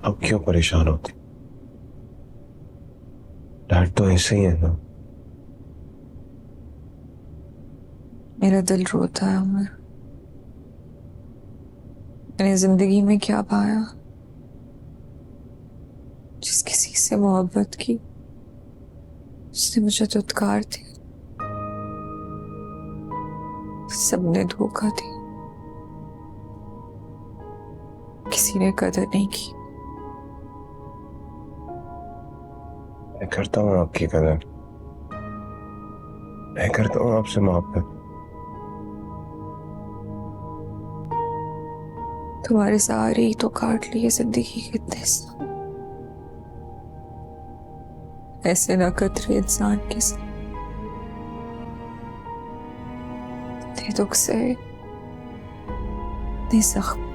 अब क्यों परेशान होती? डैड तो ऐसे ही है ना। मेरा दिल रोता है उमर। मैंने जिंदगी में क्या पाया? जिस किसी से मोहब्बत की, जिसने मुझे दुत्कार दी, सबने धोखा दी। किसी ने कदर नहीं की। मैं करता हूँ आपकी कदर। मैं करता हूँ आपसे मोहब्बत। तुम्हारे सहारे ही तो काट लिए जिंदगी के इतने साल। ऐसे ना कतरे इंसान के साथ इतने दुख से, इतने जख्म।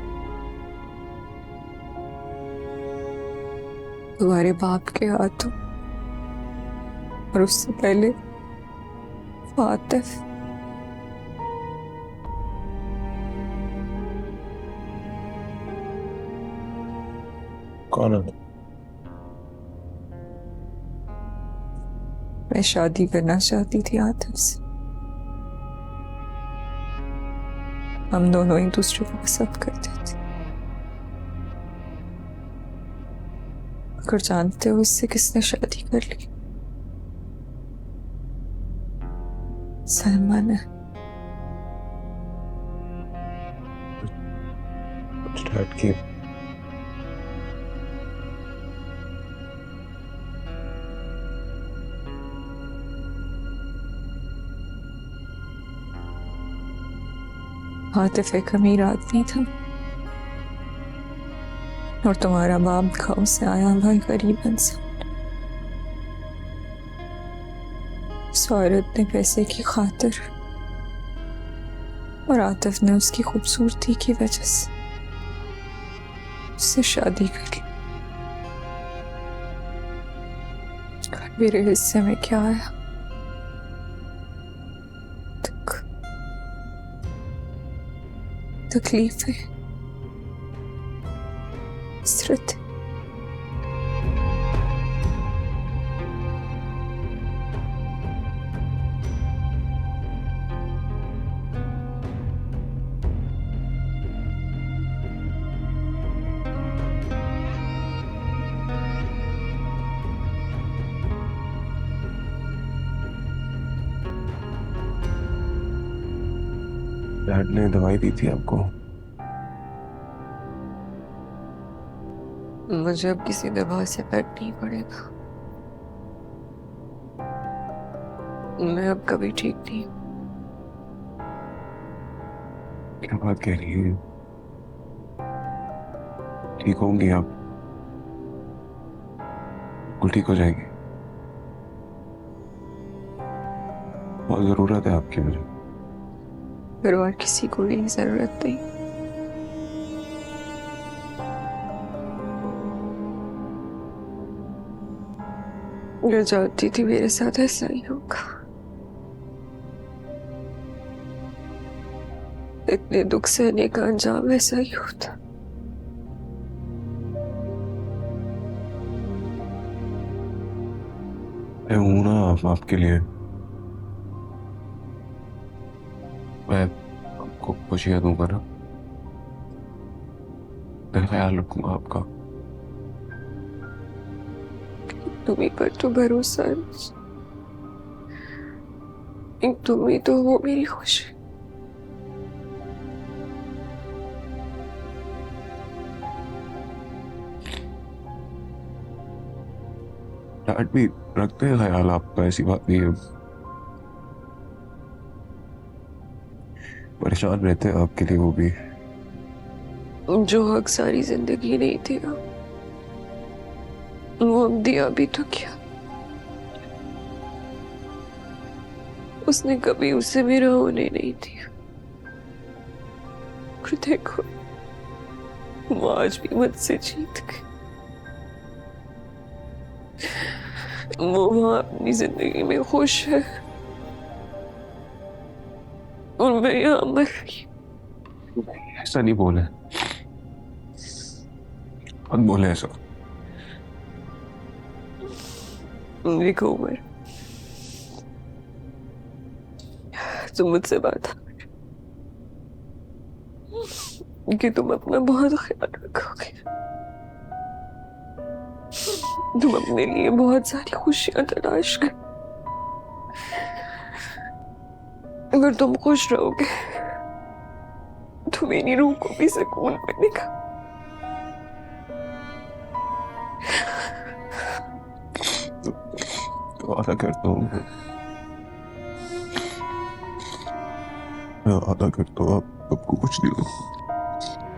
तुम्हारे बाप के हाथों, और उससे पहले फातिफ। कौन है? मैं शादी करना चाहती थी आतिफ से। हम दोनों एक दूसरे को पसंद करते थे। अगर जानते हो इससे किसने शादी कर ली? सलमान है। कुछ डैड की। आतिफ एक अमीर आदमी था और तुम्हारा बाप गाँव से आया हुआ गरीब इंसान। उस औरत ने पैसे की खातिर और आतिफ ने उसकी खूबसूरती की वजह से उससे शादी कर ली। और मेरे हिस्से में क्या आया? तक तकलीफ है, हसरत। डैड ने दवाई दी थी आपको? मुझे अब किसी दवा से फर्क नहीं पड़ेगा। मैं अब कभी ठीक नहीं हूँ। क्या बात कह रही है? ठीक होंगी आप? बिल्कुल ठीक हो जाएगी। बहुत जरूरत है आपकी मुझे। फिर और किसी को भी जरूरत नहीं। मैं जानती थी मेरे साथ ऐसा ही होगा। इतने दुख सहने का अंजाम ऐसा ही होता। मैं हूं ना आपके लिए। मैं आपको खुशियां दूंगा ना। मैं ख्याल रखूंगा आपका। तुम्ही पर तो भरोसा है मुझे। तुम ही तो हो मेरी खुशी। डैड भी रखते हैं ख्याल आपका, ऐसी बात नहीं है। परेशान रहते हैं आपके लिए वो भी। जो हक सारी जिंदगी नहीं दिया, वो अब दिया भी तो क्या? उसने कभी उसे मेरा होने नहीं दिया। और देखो, वो आज भी मुझसे जीत गई। वो वहां अपनी जिंदगी में खुश है और मैं यहाँ मर रही ऐसा नहीं बोला। मत बोले ऐसा। देखो उमर, तुम मुझसे बात कि तुम अपना बहुत ख्याल रखोगे, तुम अपने लिए बहुत सारी खुशियां तलाश कर, अगर तुम खुश रहोगे तो मेरी रूह को भी सुकून मिलेगा। वादा करता हूँ, मैं वादा करता हूँ आपको कुछ नहीं होगा,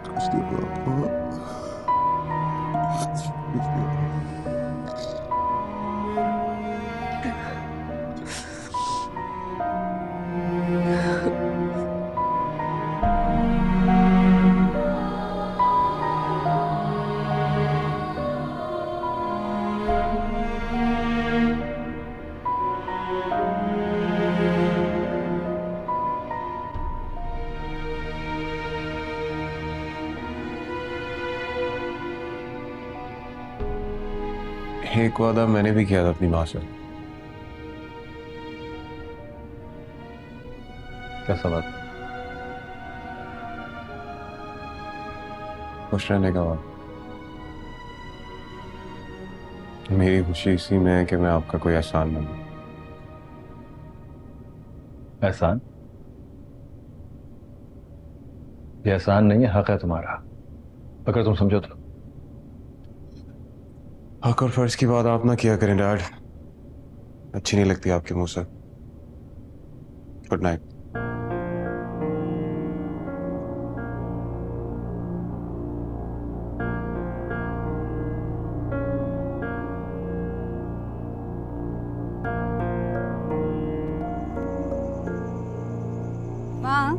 कुछ नहीं होगा आपको, कुछ नहीं होगा। एक वादा मैंने भी किया था अपनी माँ से। कैसा बात? खुश रहने का वादा। मेरी खुशी इसी में है कि मैं आपका कोई एहसान बनूं। एहसान? ये एहसान नहीं है, हक है तुम्हारा, अगर तुम समझो तो। हक और फर्ज की बात आप ना किया करें डैड, अच्छी नहीं लगती आपके मुंह से। Good night. हाँ,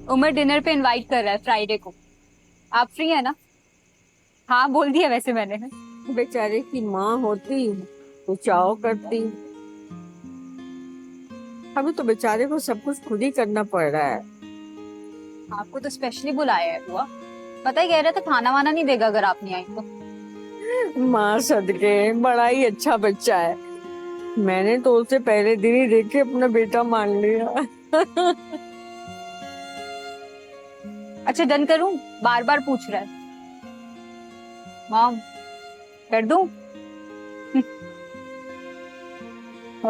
उमर डिनर पे इनवाइट कर रहा है फ्राइडे को। आप फ्री है ना? हाँ बोल दिया वैसे मैंने। बेचारे की माँ होती तो चाव करती। अभी तो बेचारे को सब कुछ खुद ही करना पड़ रहा है। आपको तो स्पेशली बुलाया है बुआ, पता ही कह रहे थे खाना वाना नहीं देगा अगर आप नहीं आई तो। माँ सदके, बड़ा ही अच्छा बच्चा है। मैंने तो उसे पहले दिन ही देख के अपना बेटा मान लिया। अच्छा डन करूं? बार बार पूछ रहा है। मॉम कर दूं?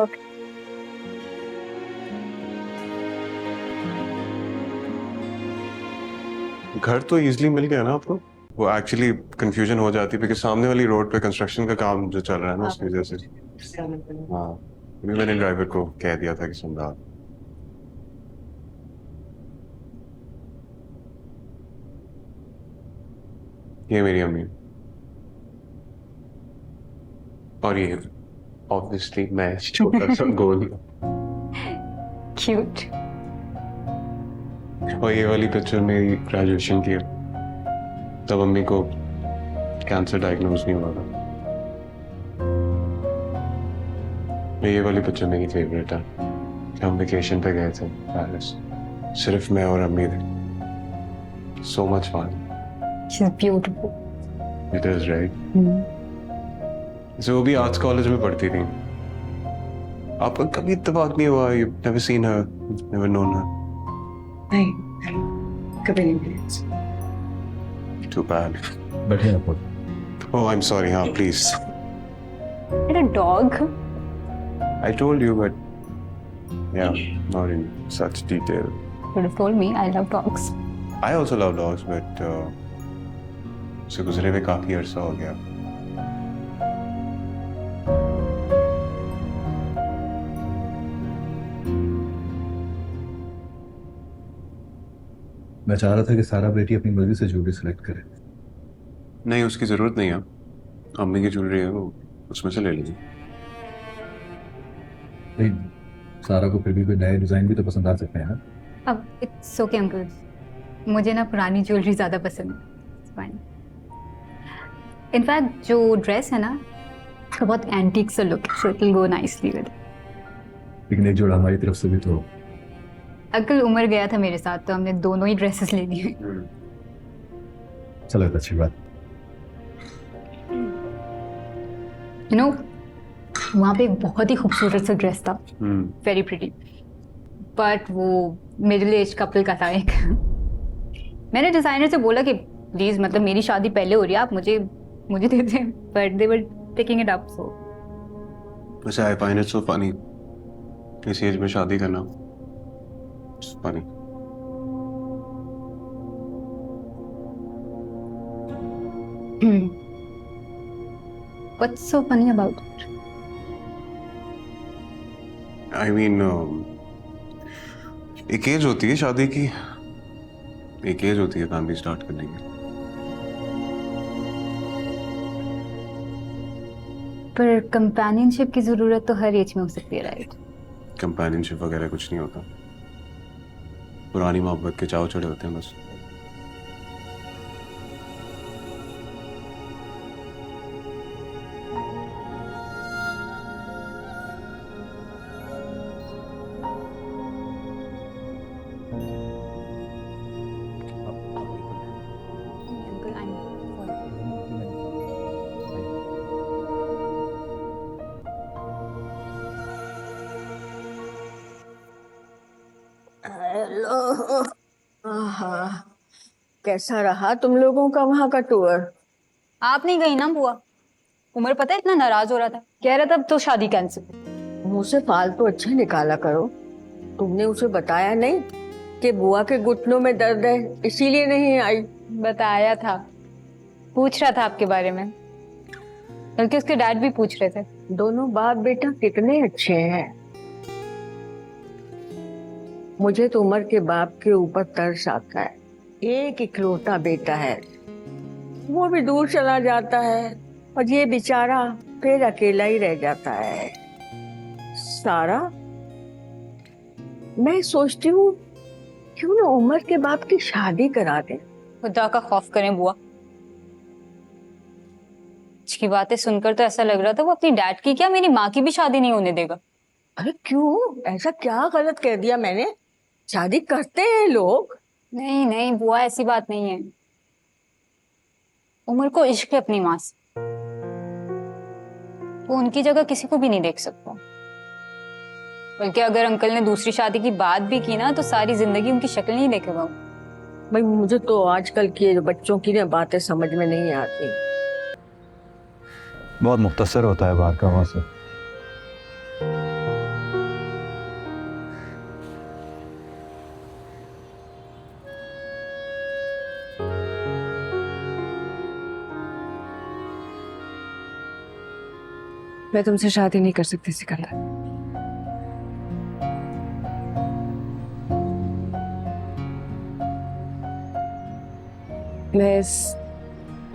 ओके। घर तो इजीली मिल गया ना आपको? वो एक्चुअली कंफ्यूजन हो जाती है क्योंकि सामने वाली रोड पे कंस्ट्रक्शन का काम जो चल रहा है ना, उसकी वजह से। हाँ, अभी मैंने ड्राइवर को कह दिया था कि समझा। ये मेरी अम्मी और ये ऑब्वियसली मैं छोटा सा गोल। क्यूट। और ये वाली पिक्चर मेरी ग्रेजुएशन की है, तब अम्मी को कैंसर डायग्नोज नहीं हुआ था। ये वाली पिक्चर मेरी फेवरेट है। हम वेकेशन पे गए थे पेरिस, सिर्फ मैं और अम्मी थे। So much fun. She's beautiful. It is right. वो भी आर्ट्स कॉलेज में पढ़ती थी। आपका कभी इत्तेफाक नहीं हुआ? You never seen her, never known her? नहीं, कभी नहीं मिली। Too bad. बैठे आप। Oh I am sorry. हाँ please. And a dog. I told you, but yeah, not in such detail. Could have told me I love dogs. I also love dogs, but उसे गुजरे हुए काफी अरसा हो गया। मैं चाह रहा था कि सारा बेटी अपनी मर्जी से ज्वेलरी सिलेक्ट करे। नहीं, उसकी जरूरत नहीं है। अम्मी की ज्वेलरी है, वो उसमें से ले लीजिए। नहीं, सारा को फिर भी कोई नए डिजाइन भी तो पसंद आ सकते हैं ना। अब इट्स ओके अंकल, मुझे ना पुरानी ज्वेलरी ज्यादा पसंद है। इनफैक्ट जो ड्रेस है ना, उसका बहुत एंटीक सा लुक है, so it will go nicely with. लेकिन एक जोड़ा हमारी तरफ से भी तो। अंकल उमर गया था मेरे साथ, तो हमने दोनों ही ड्रेसेस ले ली। चलो अच्छी बात। यू नो वहाँ पे एक बहुत ही खूबसूरत सा ड्रेस था, वेरी प्रिटी, बट वो मिडिल एज कपल का था एक। मैंने डिजाइनर से बोला कि प्लीज मतलब मेरी शादी पहले हो रही है, आप मुझे दे दें, but they were taking it up. So वैसे I find it so funny, इस एज में शादी करना funny. What's so funny about it? I mean एक एज होती है शादी की, एक एज होती है फैमिली स्टार्ट करने की। पर कंपेनियनशिप की जरूरत तो हर एज में हो सकती है, राइट? कंपेनियनशिप वगैरह कुछ नहीं होता, पुरानी मोहब्बत के चाव चढ़े होते हैं बस। हेलो। आहा, कैसा रहा तुम लोगों का वहाँ का टूर? आप नहीं गई ना बुआ? उमर पता है इतना नाराज हो रहा था, कह रहा था अब तो शादी कैंसिल। मुंह से फालतू अच्छा निकाला करो। तुमने उसे बताया नहीं कि बुआ के घुटनों में दर्द है इसीलिए नहीं आई? बताया था, पूछ रहा था आपके बारे में, बल्कि उसके डैड भी पूछ रहे थे। दोनों बाप बेटा कितने अच्छे हैं। मुझे तो उमर के बाप के ऊपर तरस आता है। एक इकलौता बेटा है, वो भी दूर चला जाता है और ये बेचारा फिर अकेला ही रह जाता है। सारा, मैं सोचती हूँ क्यों ना उमर के बाप की शादी करा दे। खुदा का खौफ करें बुआ, की बातें सुनकर तो ऐसा लग रहा था वो अपनी डैड की क्या मेरी माँ की भी शादी नहीं होने देगा। अरे क्यों, ऐसा क्या गलत कह दिया मैंने? शादी करते हैं लोग। नहीं नहीं बुआ, ऐसी बात नहीं है। उमर को इश्क है अपनी माँ से, वो उनकी जगह किसी को भी नहीं देख सकता। बल्कि अगर अंकल ने दूसरी शादी की बात भी की ना तो सारी जिंदगी उनकी शक्ल नहीं देखेगा। भाई मुझे तो आजकल की बच्चों की ना बातें समझ में नहीं आती। बहुत मुख्तसर होता है बाहर का वहां से। मैं तुमसे शादी नहीं कर सकती सिकंदर। मैं इस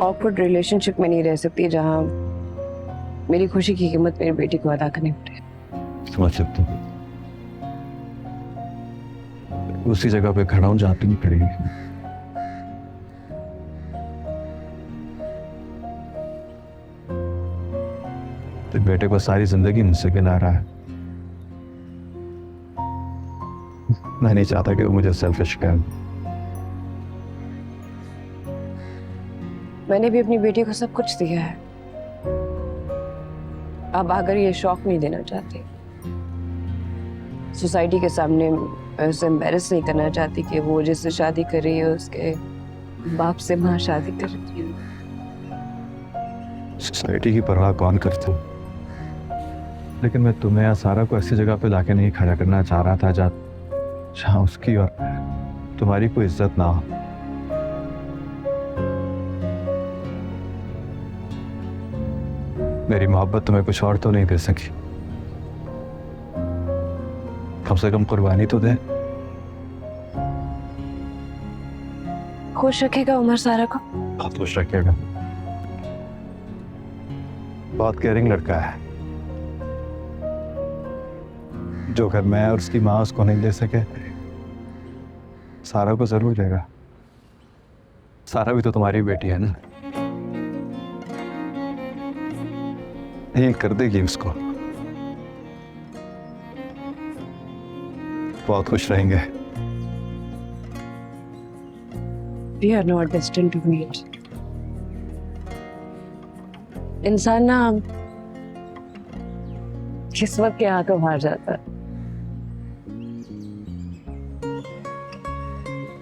ऑकवर्ड रिलेशनशिप में नहीं रह सकती जहां मेरी खुशी की कीमत मेरी बेटी को अदा करनी पड़े। समझ सकता हूँ, उसी जगह पे खड़ा हूँ जहाँ पे नहीं खड़ी। तो बेटे को सारी जिंदगी मुझसे गिला रहा है। मैं नहीं चाहता कि वो मुझे सेल्फिश करे। मैंने भी अपनी बेटी को सब कुछ दिया है, अब अगर ये शौक नहीं देना चाहती, सोसाइटी के सामने उसे एम्बेरस नहीं करना चाहती कि वो जिससे शादी कर रही है उसके बाप से माँ शादी कर रही है। सोसाइटी की परवाह कौन करता? लेकिन मैं तुम्हें या सारा को ऐसी जगह पे लाके नहीं खड़ा करना चाह रहा था जहाँ उसकी और तुम्हारी कोई इज्जत ना हो। मेरी मोहब्बत तुम्हें कुछ और तो नहीं दे सकी, कम से कम कुर्बानी तो दे। खुश रखेगा उमर सारा को? बहुत खुश रखेगा, बहुत केयरिंग लड़का है। जो घर मैं और उसकी माँ उसको नहीं दे सके, सारा को जरूर देगा। सारा भी तो तुम्हारी बेटी है ना, हील कर देगी उसको। बहुत खुश रहेंगे। We are not destined to meet. इंसान ना किस्मत के हाथों हार जाता है।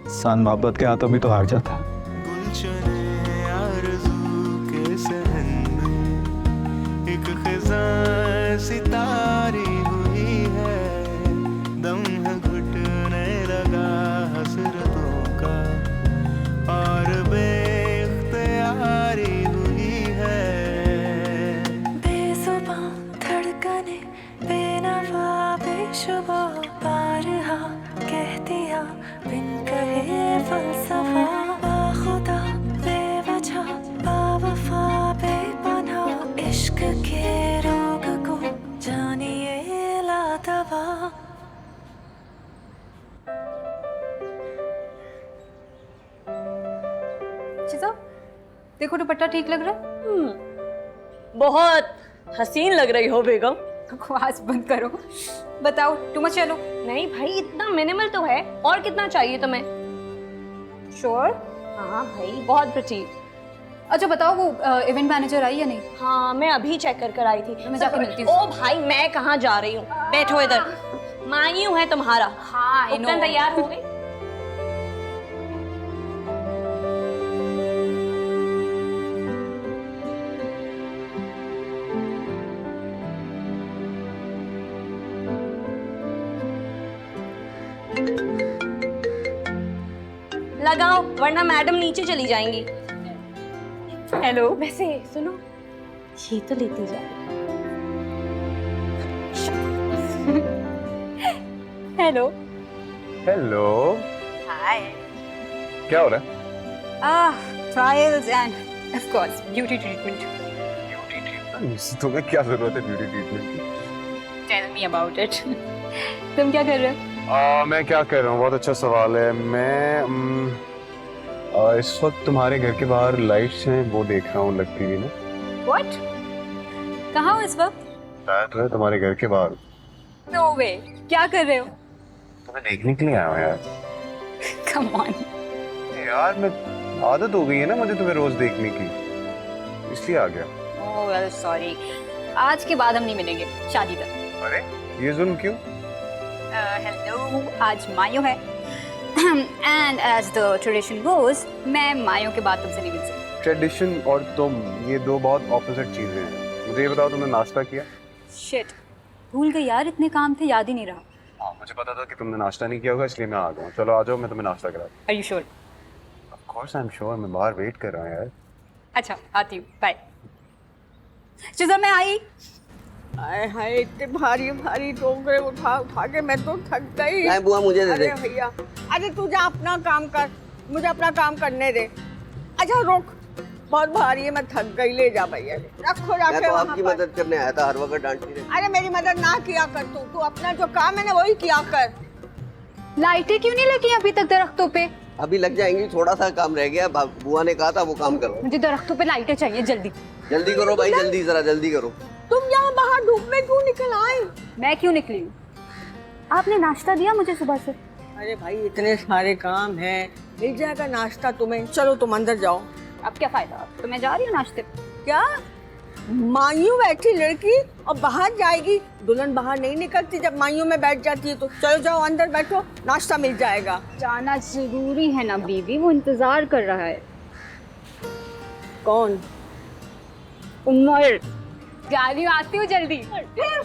इंसान मोहब्बत के हाथों भी तो हार जाता है। गुलशने आरज़ू के सहन में एक ख़िज़ां सितारी हुई है, दम है घुटने लगा हसरतों का और बेख्तियारी हुई है। बेज़ुबां धड़कने बेनवा बेशुबा बारहा कह दिया बिन कहे फलसफा, बाखुदा बेवजह बावफा बेपनाह इश्क के रोग को जानिए लादवा। चीज़ा, देखो दुपट्टा ठीक लग रहा है? बहुत हसीन लग रही हो बेगम। बकवास बंद करो। बताओ तुम चलो। नहीं भाई, इतना मिनिमल तो है, और कितना चाहिए तुम्हें? श्योर? हाँ भाई, बहुत प्रिटी। अच्छा बताओ, वो इवेंट मैनेजर आई या नहीं? हाँ, मैं अभी चेक कर आई थी। मैं जाके मिलती हूँ। ओ भाई, मैं कहाँ जा रही हूँ, बैठो इधर। मायूं है तुम्हारा। हाँ, उपकरण तैयार हो गई? लगाओ, वरना मैडम नीचे चली जाएंगी। हेलो, वैसे सुनो, ये तो लेती जा हेलो। हेलो, हाय। क्या हो रहा है? Trials and of course beauty treatment. तुम्हें क्या जरूरत है ब्यूटी ट्रीटमेंट की? Tell me about it. तुम क्या कर रहे हो? मैं क्या कर रहा हूँ, बहुत अच्छा सवाल है। मैं इस वक्त तुम्हारे घर के बाहर लाइट्स हैं, वो देख रहा हूँ लगती हुई ना। व्हाट? कहाँ हो इस वक्त? शायद है तुम्हारे घर के बाहर। नो वे, क्या कर रहे हो? तुम्हें देखने के लिए आया हूँ यार। Come on. यार मैं आदत हो गई है ना मुझे तुम्हें रोज देखने की, इसलिए आ गया। ओह वेल सॉरी, आज के बाद हम नहीं मिलेंगे शादी तक। अरे ये जुल्म क्यों? हेलो, आज मायो है and as the tradition goes, मैं मायो के बाद तुमसे नहीं मिल सकती। ट्रेडिशन और तुम, ये दो बहुत ऑपोजिट चीजें हैं। मुझे ये बताओ, तुमने नाश्ता किया? शिट, भूल गई यार, इतने काम थे याद ही नहीं रहा। हाँ, मुझे पता था कि तुमने नाश्ता नहीं किया होगा, इसलिए मैं आ गया हूँ। चलो आ जाओ, मैं तुम्हें नाश्ता करा दूँ। Are you sure? Of course I am sure, मैं बाहर वेट कर रहा हूँ यार। अच्छा, आती हूँ, बाय। चीज़ा, मैं आई। हाय हाय, इतने भारी भारी टोकरे उठा उठा के मैं तो थक गई। नहीं बुआ, मुझे दे दे। अरे भैया, अरे तू जा अपना काम कर, मुझे अपना काम करने दे। अच्छा रुक, बहुत भारी है, मैं थक गई। ले जा भैया, रखो मैं जाके तो वहाँ आपकी पर। मदद करने आया था, हर वक्त डांटती रही। अरे मेरी मदद ना किया कर, तू अपना जो काम है ना वही किया कर। लाइटें क्यों नहीं लगी अभी तक दरख्तों पे? अभी लग जाएंगी, थोड़ा सा काम रह गया। बुआ ने कहा था वो काम करो। मुझे दरख्तों पे लाइटें चाहिए जल्दी। जल्दी करो भाई, जल्दी, जरा जल्दी करो। तुम यहाँ बाहर धूप में क्यों निकल आए? मैं क्यों निकली हूँ? आपने नाश्ता दिया मुझे सुबह से। अरे भाई, इतने सारे काम हैं, मिल जाएगा नाश्ता तुम्हें। चलो तुम अंदर जाओ। अब क्या फायदा, तो मैं जा रही हूँ नाश्ते पे। क्या मायूं बैठी लड़की और बाहर जाएगी? दुल्हन बाहर नहीं निकलती जब मायूं में बैठ जाती है। तो चलो जाओ अंदर बैठो, नाश्ता मिल जाएगा। जाना जरूरी है ना बीबी, वो इंतजार कर रहा है। कौन? उमर, जा रही हूँ, आती हूँ जल्दी।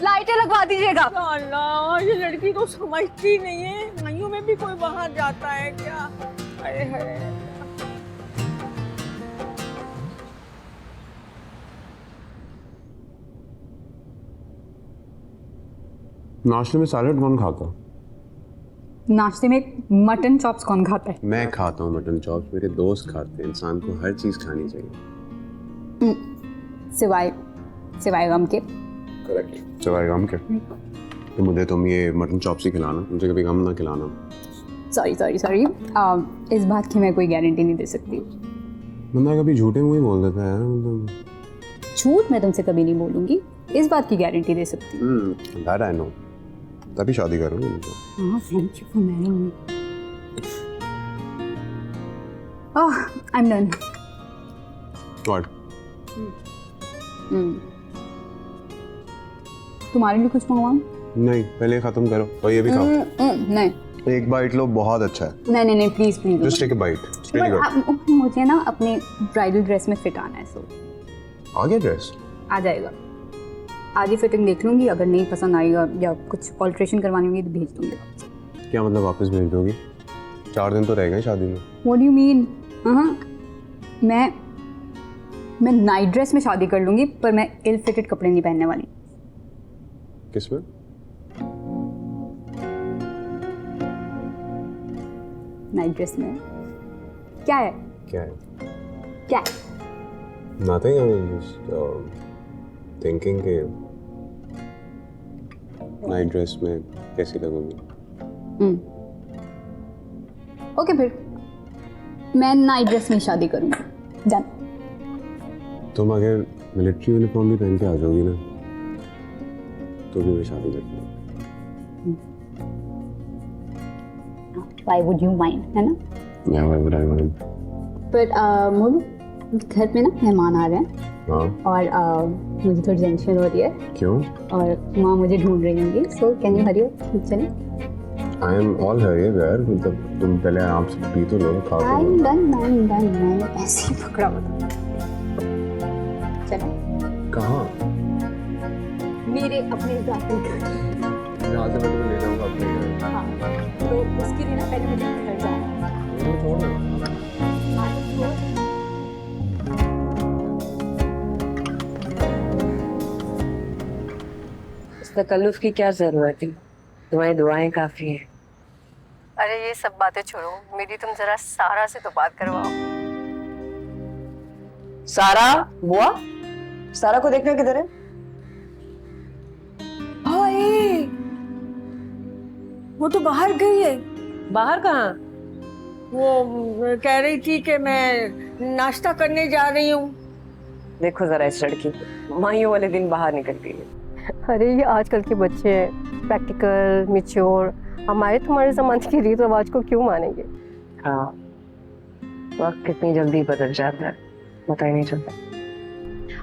लाइटें लगवा दीजिएगा। अल्लाह, ये लड़की तो समझती नहीं है, मायूं में भी कोई बाहर जाता है क्या? अरे है। नाश्ते में सैलेड कौन खाता? नाश्ते में मटन चॉप्स कौन खाता है? मैं खाता हूँ मटन चॉप्स, मेरे दोस्त खाते हैं। इंसान को हर चीज खानी चाहिए, सिवाय गम के। करेक्ट, सिवाय गम के। तो मुझे तुम ये मटन चॉप्स ही खिलाना, मुझे कभी गम ना खिलाना। सॉरी, इस बात की मैं कोई गारंटी नहीं दे सकती। बंदा कभी झूठे मुंह ही बोल देता है मतलब। झूठ मैं तुमसे कभी नहीं बोलूंगी, इस बात की गारंटी दे सकती हूँ। दैट आई नो, तभी शादी करूंगी मुझे। हाँ, thank you for marrying me. Oh, I am done. What? तुम्हारे लिए कुछ मंगवाऊं? नहीं, पहले ये खत्म करो और ये भी खाओ। नहीं एक बाइट लो, बहुत अच्छा है। नहीं please please. Just take a bite, really good. मुझे ना अपने ब्राइडल ड्रेस में फिट आना है, सो आ गया ड्रेस? आ जाएगा। आज ही फिटिंग देख लूंगी, अगर नहीं पसंद आएगा या कुछ ऑल्ट्रेशन करवानी होगी तो भेज दूंगी। क्या मतलब वापस भेज दोगी? 4 दिन तो रह गए शादी में। What do you mean? मैं नाइट ड्रेस में शादी कर लूंगी, पर मैं इल फिटेड कपड़े नहीं पहनने वाली। किसमें? नाइट ड्रेस में क्या है? क्या है? क्या? Nothing, I was just thinking कि नाइट ड्रेस में कैसी लगोगी? ओके फिर मैं नाइट ड्रेस में शादी करूंगी। डन। तुम अगर मिलिट्री यूनिफॉर्म भी पहन के आ जाओगी ना तो भी मैं शादी कर लूंगा। Why would you mind, है ना? Yeah, why would I mind? पर मोनू, घर पे ना मेहमान आ रहे हैं हाँ, और मुझे थोड़ी टेंशन हो रही है क्यों? और माँ मुझे ढूंढ रही होंगी, so can you hurry up? चलें? I am all hurry यार, मतलब तुम पहले आराम से पी तो लो, खा तो लो। डन मैंने ऐसे ही पकड़ा हुआ था। चलें? कहाँ? मेरे अपने जाते घर। यहाँ से मैं तुम्हें ले जाऊँगा अपने घर। हाँ, तो उसके लिए ना पहले मुझे घर जाना है। तो छोड़ दो। इस तकल्लुफ की क्या जरूरत थी? तुम्हारी दुआएं काफी हैं। अरे ये सब बातें छोड़ो, मेरी तुम जरा सारा से तो बात करवाओ। सारा बुआ, सारा को देखना किधर है? हाय, वो तो बाहर गई है। बाहर कहाँ? वो कह रही थी कि मैं नाश्ता करने जा रही हूँ। देखो जरा इस लड़की, माहियों वाले दिन बाहर निकलती है। अरे ये आजकल के बच्चे हैं, प्रैक्टिकल, मैच्योर। हमारे तुम्हारे ज़माने की रीत रिवाज को क्यों मानेंगे? हाँ, वक्त कितनी जल्दी बदल जाता है, पता ही नहीं चलता।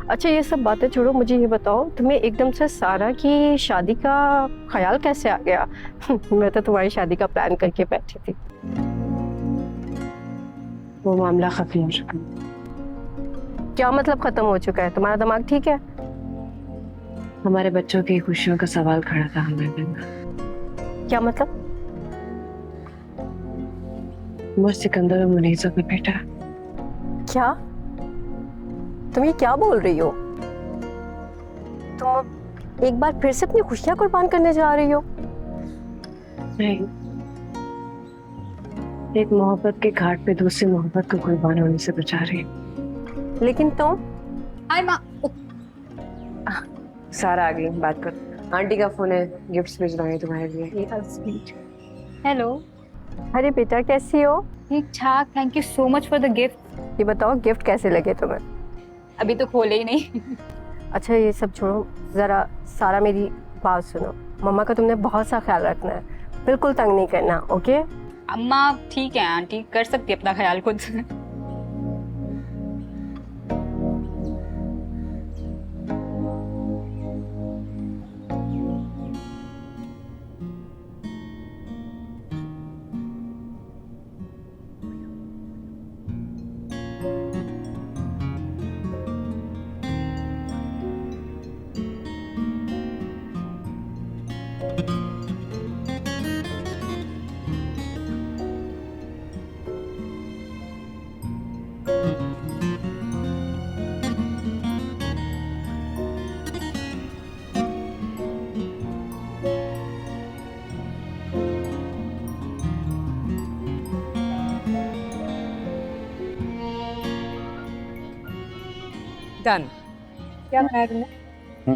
अच्छा ये सब बातें छोड़ो, मुझे ये बताओ तुम्हें एकदम से सारा की शादी का ख्याल कैसे आ गया? मैं तो तुम्हारी शादी का प्लान करके बैठी थी। वो मामला खत्म हो चुका है। क्या मतलब खत्म हो चुका है? तुम्हारा दिमाग ठीक है? हमारे बच्चों की खुशियों का सवाल खड़ा था हमें बिना। क्या मतलब? वो सिकंदर और मुनीसा का बेटा। क्या? तुम ये क्या बोल रही हो? तुम एक बार फिर से अपनी खुशियां कुर्बान करने जा रही हो? नहीं, एक मोहब्बत के घाट पे दूसरी मोहब्बत को कुर्बान होने से बचा रही। लेकिन तुम? हाय माँ। सारा आ गई, बात कर। आंटी का फोन है, गिफ्ट्स भेज रहा है तुम्हारे लिए। हेलो। अरे बेटा कैसी हो? ठीक ठाक, thank you so much for the gift. ये बताओ गिफ्ट कैसे लगे तुम्हें? अभी तो खोले ही नहीं। अच्छा ये सब छोड़ो, जरा सारा मेरी बात सुनो। मम्मा का तुमने बहुत सा ख्याल रखना है, बिल्कुल तंग नहीं करना, ओके? अम्मा ठीक है आंटी, कर सकती है अपना ख्याल खुद। डन। क्या बनाया तुमने?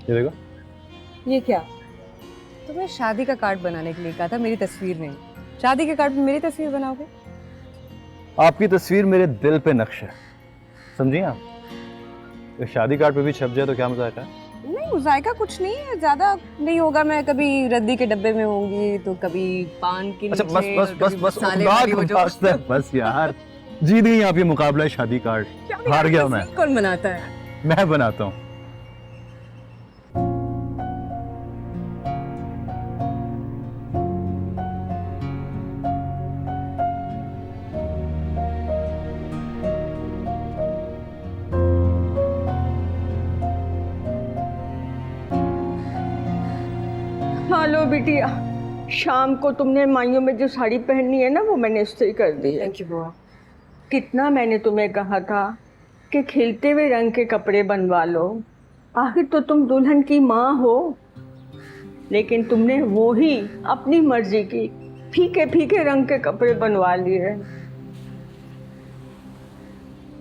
ये देखो। ये क्या? तुम्हें शादी का कार्ड बनाने के लिए कहा था, मेरी तस्वीर नहीं। शादी के कार्ड पे मेरी तस्वीर बनाओगे? आपकी तस्वीर मेरे दिल पे नक्श है, समझिए आप? तो शादी कार्ड पे भी छप जाए तो क्या मजाक है? नहीं, मुजायका कुछ नहीं है, ज्यादा नहीं होगा। मैं कभी रद्दी के डब्बे में होंगी तो कभी पान के अच्छा नीचे, बस बस कभी बस बस मसाले वाली वो जो- बस यार, जीत गई आप ये मुकाबला शादी कार्ड। हार गया मैं। कौन बनाता है? मैं बनाता हूँ। बिटिया, शाम को तुमने माइयों में जो साड़ी पहननी है ना, वो मैंने इस्त्री कर दी है। थैंक यू बुआ। कितना मैंने तुम्हें कहा था कि खिलते हुए रंग के कपड़े बनवा लो, आखिर तो तुम दुल्हन की माँ हो। लेकिन तुमने वो ही अपनी मर्जी की फीके फीके रंग के कपड़े बनवा लिए।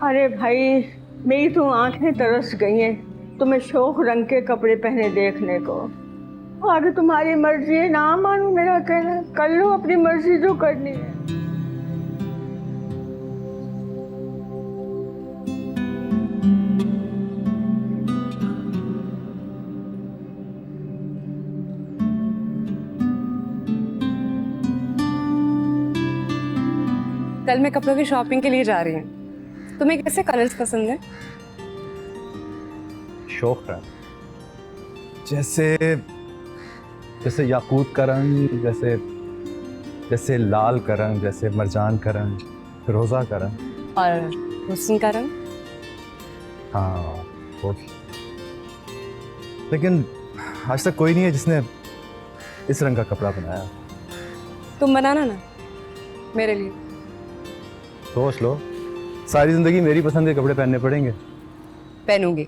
अरे भाई, मेरी तो आंखें तरस गई हैं तुम्हें शोक रंग के कपड़े पहने देखने को। आगे तुम्हारी मर्जी है, ना मानो मेरा कहना, कर लो अपनी मर्जी जो करनी है। कल मैं कपड़ों की शॉपिंग के लिए जा रही हूँ। तुम्हें कैसे कलर्स पसंद है? शौक है, जैसे जैसे याकूत का रंग, जैसे जैसे लाल का रंग, जैसे मरजान का रंग, फिरोजा का रंग और हुस्न का रंग? हाँ वो भी। लेकिन आज तक कोई नहीं है जिसने इस रंग का कपड़ा बनाया। तुम बनाना ना मेरे लिए। सोच लो, सारी जिंदगी मेरी पसंद के कपड़े पहनने पड़ेंगे। पहनूंगी।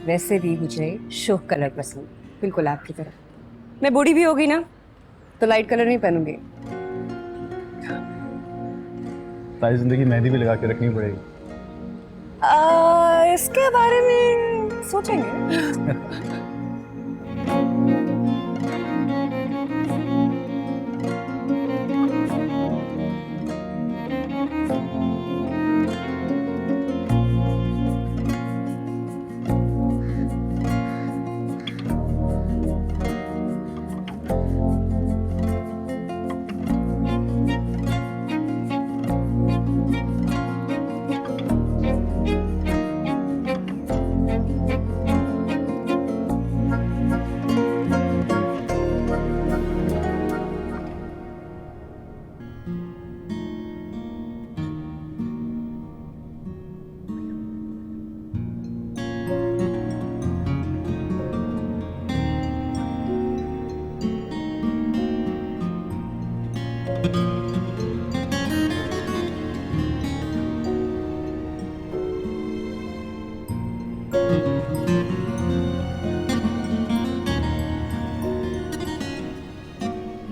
वैसे भी मुझे शोक कलर पसंद, बिल्कुल आपकी तरह। मैं बूढ़ी भी होगी ना तो लाइट कलर नहीं पहनूंगी। सारी जिंदगी मेहंदी भी लगा के रखनी पड़ेगी। इसके बारे में सोचेंगे।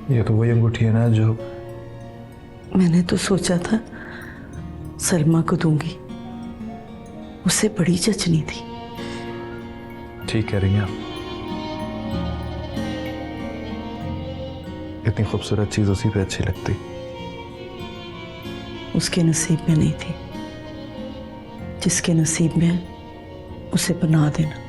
ये तो वही अंगूठी है ना जो मैंने तो सोचा था सलमा को दूंगी, उसे बड़ी जचनी थी। ठीक कह रही हैं आप। इतनी खूबसूरत चीज उसी पे अच्छी लगती। उसके नसीब में नहीं थी, जिसके नसीब में उसे बना देना।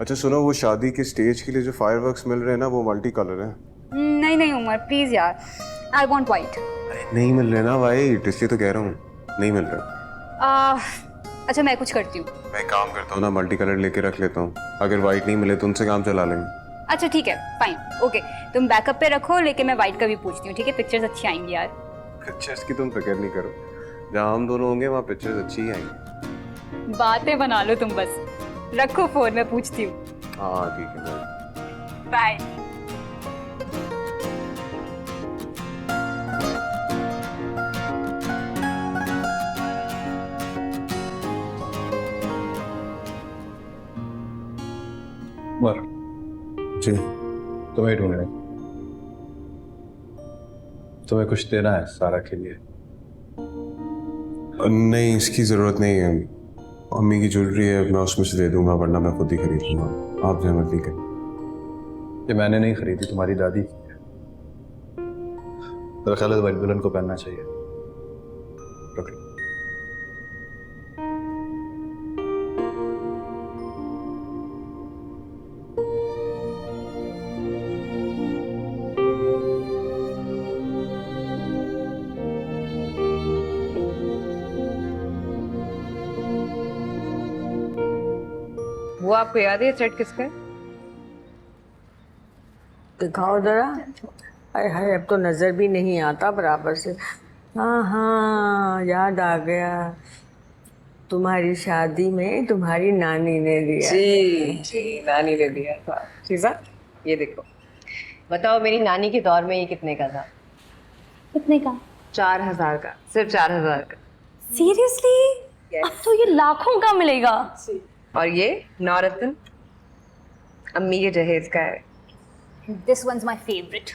अच्छा सुनो, वो शादी के स्टेज के लिए जो फायरवर्क्स मिल रहे हैं ना, वो मल्टी कलर है। नहीं नहीं उमर प्लीज यार, आई वांट वाइट। नहीं मिल रहे ना वाइट, इसलिए तो कह रहा हूँ, नहीं मिल रहे। अच्छा मैं कुछ करती हूँ, मैं काम करता हूँ ना, मल्टी कलर लेके रख लेता हूँ। अगर वाइट नहीं मिले तो उनसे काम चला लेंगे। अच्छा ठीक है फाइन ओके, तुम बैकअप पे रखो, लेकिन मैं वाइट का भी पूछती हूँ, ठीक है? पिक्चर्स अच्छी आएंगी यार। पिक्चर्स की तुम फिक्र नहीं करो, जहाँ हम दोनों होंगे वहाँ पिक्चर्स अच्छी ही आएंगी। बातें बना लो तुम, बस रखो फोन, मैं पूछती हूँ। हाँ ठीक है, बाय। जी तुम्हें ढूंढने, तुम्हें कुछ देना है सारा के लिए? नहीं इसकी जरूरत नहीं है, अम्मी की ज्वेलरी है, मैं उसमें से दे दूंगा, वरना मैं खुद ही खरीद लूंगा। आप जहमत नहीं करें। ये मैंने नहीं खरीदी, तुम्हारी दादी की है। मेरा ख्याल है वाइट दुल्हन को पहनना चाहिए। रख लो। आपको याद है सेट किसका है? दिखाओ जरा। अरे हाय, अब तो नजर भी नहीं आता बराबर से। हाँ हाँ, याद आ गया। तुम्हारी शादी में तुम्हारी नानी ने दिया। जी नानी ने दिया था। शीजा ये देखो, बताओ मेरी नानी के दौर में ये कितने का था? कितने का? 4000 का, सिर्फ 4000 का। सीरियसली? अब तो ये लाखों का मिलेगा। और ये नौरत्न अम्मी के जहेज का है। This one's my favourite.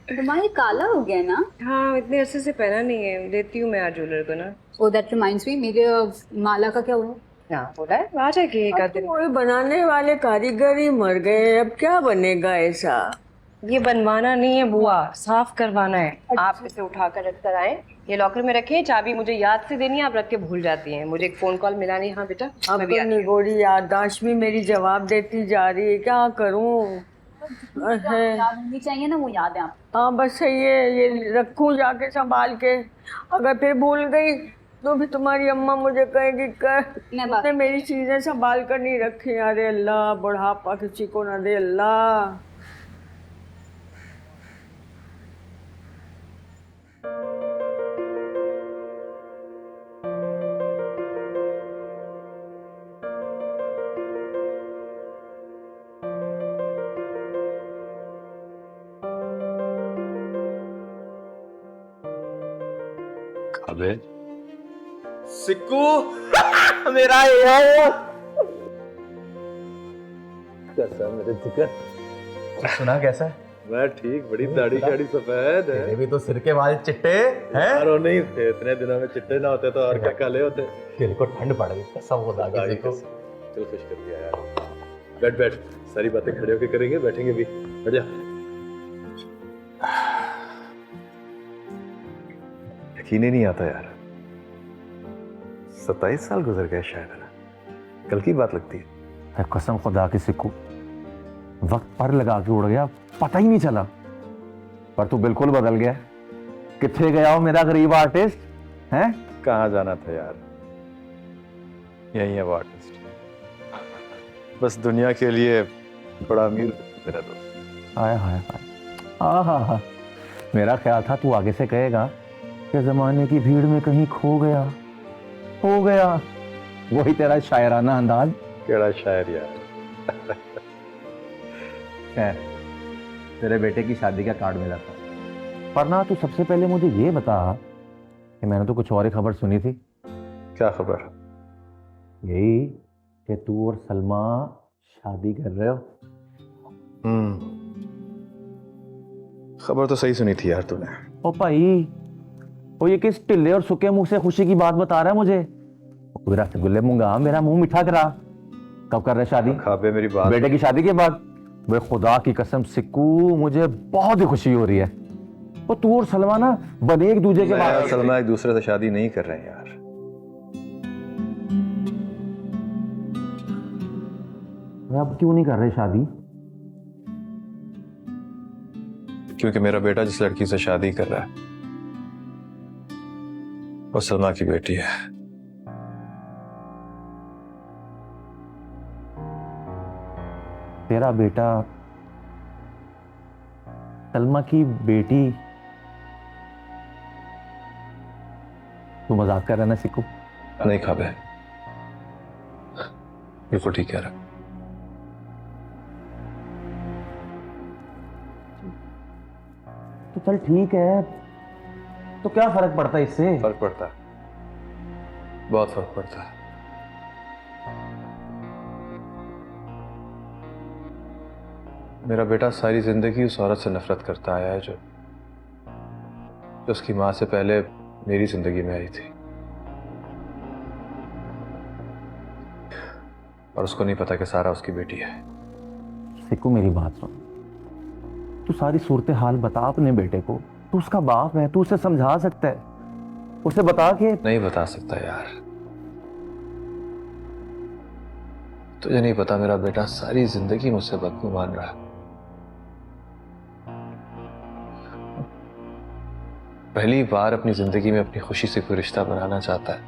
तुम्हारी काला हो गया ना? हाँ, इतने अरसे से पहना नहीं है, देती हूँ मैं आज ज्वेलर को ना। ओ दैट रिमाइंड्स मी, मेरे माला का क्या हुआ? हाँ बोला है, आ जाएगी एक आध दिन। कोई बनाने वाले कारीगर ही मर गए, अब क्या बनेगा ऐसा? ये बनवाना नहीं है बुआ, साफ करवाना है। आप इसे उठा कर रख कर आए, ये लॉकर में रखें। चाबी मुझे याद से देनी है, आप रख के भूल जाती हैं। मुझे एक फोन कॉल मिला नहीं। हाँ बेटा, अब मैं भी तो निगोड़ी याददाश्त भी मेरी जवाब देती जा रही है, क्या करूं? याद होनी चाहिए ना, वो याद है आप। हाँ बस सही है, ये रखूं जाके संभाल के। अगर फिर भूल गई तो भी तुम्हारी अम्मा मुझे कहेगी उसने मेरी चीजें संभाल कर नहीं रखी। अरे अल्लाह, बुढ़ापा किसी को ना दे अल्लाह। अबे सिक्कू मेरा यार। कैसा मेरे जिगर? सुना कैसा है? मैं ठीक, बड़ी दाढ़ी शाड़ी सफेद है। तेरे भी तो सिर के बाल चिट्टे हैं। यारो नहीं थे, इतने दिनों में चिट्टे ना होते तो और क्या काले होते। दिल को ठंड पड़ गई कसम खुदा की। देखो चल खुश कर दिया यार। बैठ बैठ, सारी बातें खड़े होके करेंगे, बैठेंगे भी। बैठ जा। यकीन ही नहीं आता यार, 27 साल गुजर गए शायद ना। कल की बात लगती है। कसम खुदा की सिक्कू, वक्त पर लगा के उड़ गया, पता ही नहीं चला। पर तू बिल्कुल बदल गया। किथे गया हो मेरा गरीब आर्टिस्ट? हैं? कहाँ जाना था यार, यही है वो आर्टिस्ट। बस दुनिया के लिए बड़ा अमीर मेरा दोस्त। हाय हाय हाय, हाँ, मेरा ख्याल था तू आगे से कहेगा कि जमाने की भीड़ में कहीं खो गया, हो गया। वही तेरा शायराना अंदाज। केड़ा शायर यार। तेरे बेटे की शादी का कार्ड मिला था। पर ना तू सबसे पहले मुझे ये बता कि मैंने तो कुछ और ही खबर सुनी थी। क्या खबर? यही कि तू और सलमा शादी कर रहे हो। खबर तो सही सुनी थी यार तूने। ओ भाई, वो ये किस टिल्ले और सूखे मुंह से खुशी की बात बता रहा है मुझे? मेरा रसगुल्ले मुंगा, मेरा मुंह मीठा करा। कब कर रहे शादी? खाबे मेरी बात। बेटे की शादी के बाद। वे खुदा की कसम सिक्कू, मुझे बहुत ही खुशी हो रही है। वो तू और सलमा ना बने एक दूसरे के बाद। सलमा एक दूसरे से शादी नहीं कर रहे हैं यार। अब क्यों नहीं कर रहे शादी? क्योंकि मेरा बेटा जिस लड़की से शादी कर रहा है वो सलमा की बेटी है। तेरा बेटा सलमा की बेटी? तू मजाक कर रहा है ना सिक्कू? नहीं खाबे, बिल्कुल ठीक कह रहा। तो चल ठीक है, तो क्या फर्क पड़ता है इससे? फर्क पड़ता है, बहुत फर्क पड़ता है। मेरा बेटा सारी जिंदगी उस औरत से नफरत करता आया है जो उसकी मां से पहले मेरी जिंदगी में आई थी। और उसको नहीं पता कि सारा उसकी बेटी है। सिक्कू मेरी बात सुन, तू सारी सूरत हाल बता अपने बेटे को। तू उसका बाप है, तू उसे समझा सकता है। उसे बता के। नहीं बता सकता यार, तुझे नहीं पता मेरा बेटा सारी जिंदगी मुझसे बदगुमान रहा। पहली बार अपनी जिंदगी में अपनी खुशी से कोई रिश्ता बनाना चाहता है।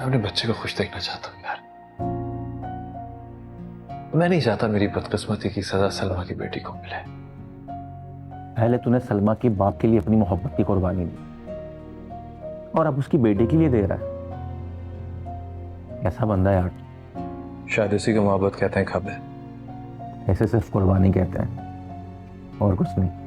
मैं अपने बच्चे को खुश देखना चाहता हूँ यार। मैं नहीं चाहता मेरी बदकिस्मती की सजा सलमा की बेटी को मिले। पहले तूने सलमा के बाप के लिए अपनी मोहब्बत की कुर्बानी दी और अब उसकी बेटे के लिए दे रहा है। कैसा बंदा है यार। शायद इसी को मोहब्बत कहते हैं खाबे। ऐसे सिर्फ कुर्बानी कहते हैं और कुछ नहीं।